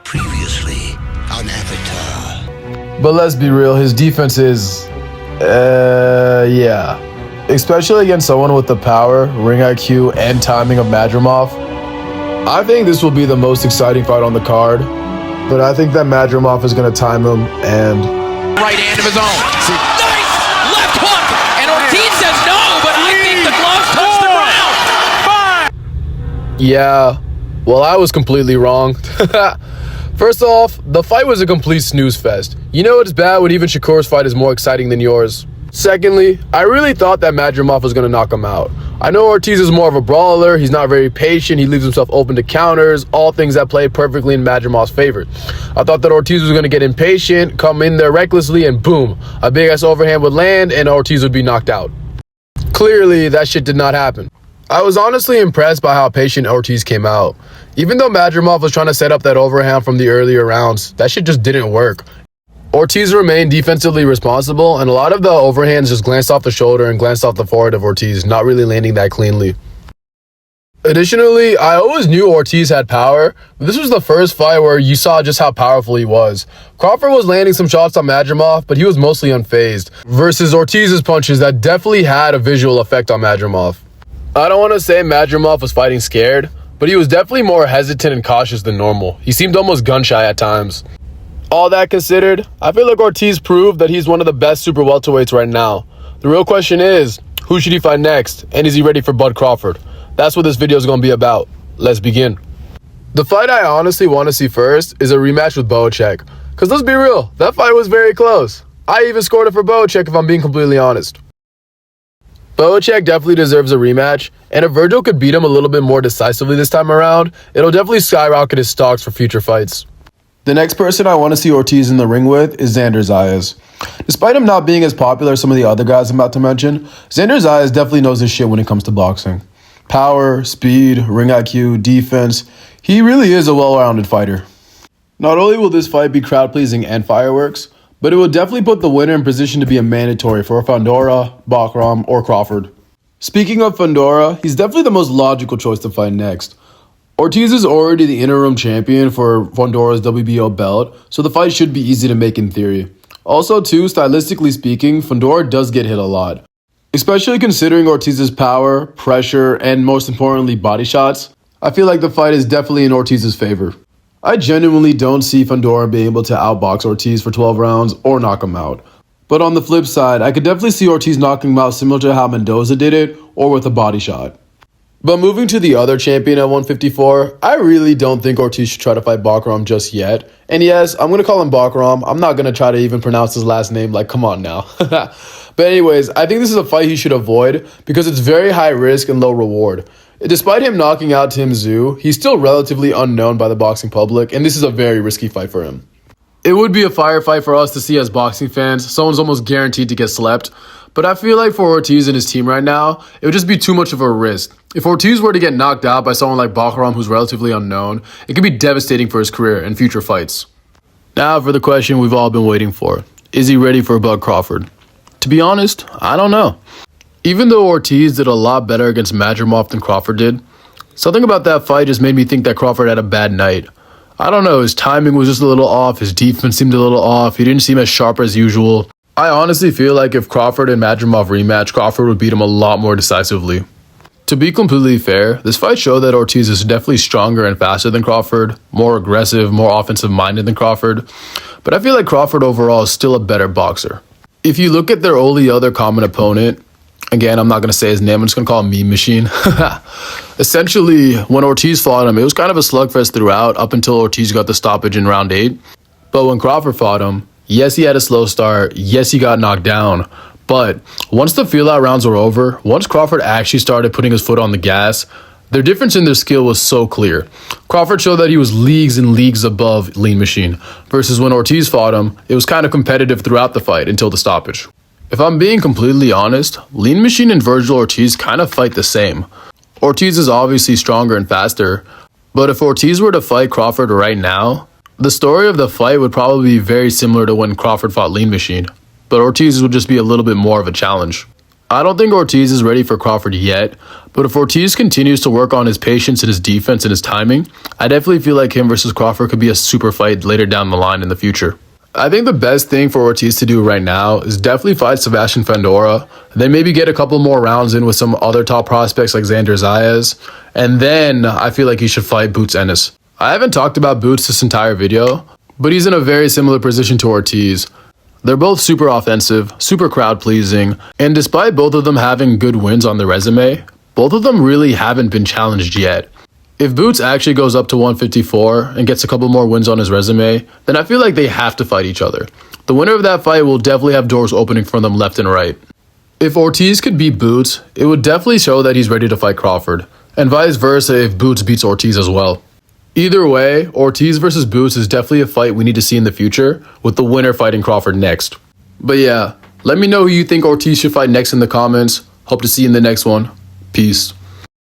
Previously on Avatar. But let's be real, his defense is, yeah. Especially against someone with the power, ring IQ, and timing of Madrimov. I think this will be the most exciting fight on the card, but I think that Madrimov is going to time him and... Right hand of his own. Nice left hook! And Ortiz says no, but I think the gloves touch the ground. Yeah, well, I was completely wrong. First off, the fight was a complete snooze fest. You know it's bad when even Shakur's fight is more exciting than yours. Secondly, I really thought that Madrimov was going to knock him out. I know Ortiz is more of a brawler, he's not very patient, he leaves himself open to counters, all things that play perfectly in Madrimov's favor. I thought that Ortiz was going to get impatient, come in there recklessly, and boom, a big-ass overhand would land and Ortiz would be knocked out. Clearly, that shit did not happen. I was honestly impressed by how patient Ortiz came out. Even though Madrimov was trying to set up that overhand from the earlier rounds, that shit just didn't work. Ortiz remained defensively responsible, and a lot of the overhands just glanced off the shoulder and glanced off the forehead of Ortiz, not really landing that cleanly. Additionally, I always knew Ortiz had power, but this was the first fight where you saw just how powerful he was. Crawford was landing some shots on Madrimov, but he was mostly unfazed, versus Ortiz's punches that definitely had a visual effect on Madrimov. I don't want to say Madrimov was fighting scared, but he was definitely more hesitant and cautious than normal. He seemed almost gun-shy at times. All that considered, I feel like Ortiz proved that he's one of the best super welterweights right now. The real question is, who should he fight next, and is he ready for Bud Crawford? That's what this video is going to be about. Let's begin. The fight I honestly want to see first is a rematch with Boacek. Because let's be real, that fight was very close. I even scored it for Boacek if I'm being completely honest. Boacek definitely deserves a rematch, and if Vergil could beat him a little bit more decisively this time around, it'll definitely skyrocket his stocks for future fights. The next person I want to see Ortiz in the ring with is Xander Zayas. Despite him not being as popular as some of the other guys I'm about to mention, Xander Zayas definitely knows his shit when it comes to boxing. Power, speed, ring IQ, defense, he really is a well-rounded fighter. Not only will this fight be crowd-pleasing and fireworks, but it will definitely put the winner in position to be a mandatory for Fundora, Bakram, or Crawford. Speaking of Fundora, he's definitely the most logical choice to fight next. Ortiz is already the interim champion for Fundora's WBO belt, so the fight should be easy to make in theory. Also, too, stylistically speaking, Fundora does get hit a lot. Especially considering Ortiz's power, pressure, and most importantly, body shots, I feel like the fight is definitely in Ortiz's favor. I genuinely don't see Fundora being able to outbox Ortiz for 12 rounds or knock him out. But on the flip side, I could definitely see Ortiz knocking him out similar to how Mendoza did it, or with a body shot. But moving to the other champion at 154, I really don't think Ortiz should try to fight Bakram just yet. And yes, I'm going to call him Bakram. I'm not going to try to even pronounce his last name, like, come on now. But anyways, I think this is a fight he should avoid because it's very high risk and low reward. Despite him knocking out Tim Tszyu, he's still relatively unknown by the boxing public, and this is a very risky fight for him. It would be a firefight for us to see as boxing fans. Someone's almost guaranteed to get slept. But I feel like for Ortiz and his team right now, it would just be too much of a risk. If Ortiz were to get knocked out by someone like Bakram, who's relatively unknown, it could be devastating for his career and future fights. Now for the question we've all been waiting for. Is he ready for Bud Crawford? To be honest, I don't know. Even though Ortiz did a lot better against Madrimov than Crawford did, something about that fight just made me think that Crawford had a bad night. I don't know, his timing was just a little off, his defense seemed a little off, he didn't seem as sharp as usual. I honestly feel like if Crawford and Madrimov rematch, Crawford would beat him a lot more decisively. To be completely fair, this fight showed that Ortiz is definitely stronger and faster than Crawford, more aggressive, more offensive-minded than Crawford, but I feel like Crawford overall is still a better boxer. If you look at their only other common opponent, again, I'm not going to say his name, I'm just going to call him Meme Machine. Essentially, when Ortiz fought him, it was kind of a slugfest throughout up until Ortiz got the stoppage in round 8. But when Crawford fought him, yes, he had a slow start, yes, he got knocked down, but once the feel-out rounds were over, once Crawford actually started putting his foot on the gas, their difference in their skill was so clear. Crawford showed that he was leagues and leagues above Lean Machine, versus when Ortiz fought him, it was kind of competitive throughout the fight until the stoppage. If I'm being completely honest, Lean Machine and Vergil Ortiz kind of fight the same. Ortiz is obviously stronger and faster, but if Ortiz were to fight Crawford right now, the story of the fight would probably be very similar to when Crawford fought Lean Machine, but Ortiz would just be a little bit more of a challenge. I don't think Ortiz is ready for Crawford yet, but if Ortiz continues to work on his patience and his defense and his timing, I definitely feel like him versus Crawford could be a super fight later down the line in the future. I think the best thing for Ortiz to do right now is definitely fight Sebastian Fundora, then maybe get a couple more rounds in with some other top prospects like Xander Zayas, and then I feel like he should fight Boots Ennis. I haven't talked about Boots this entire video, but he's in a very similar position to Ortiz. They're both super offensive, super crowd-pleasing, and despite both of them having good wins on their resume, both of them really haven't been challenged yet. If Boots actually goes up to 154 and gets a couple more wins on his resume, then I feel like they have to fight each other. The winner of that fight will definitely have doors opening for them left and right. If Ortiz could beat Boots, it would definitely show that he's ready to fight Crawford, and vice versa if Boots beats Ortiz as well. Either way, Ortiz versus Boots is definitely a fight we need to see in the future, with the winner fighting Crawford next. But yeah, let me know who you think Ortiz should fight next in the comments. Hope to see you in the next one. Peace.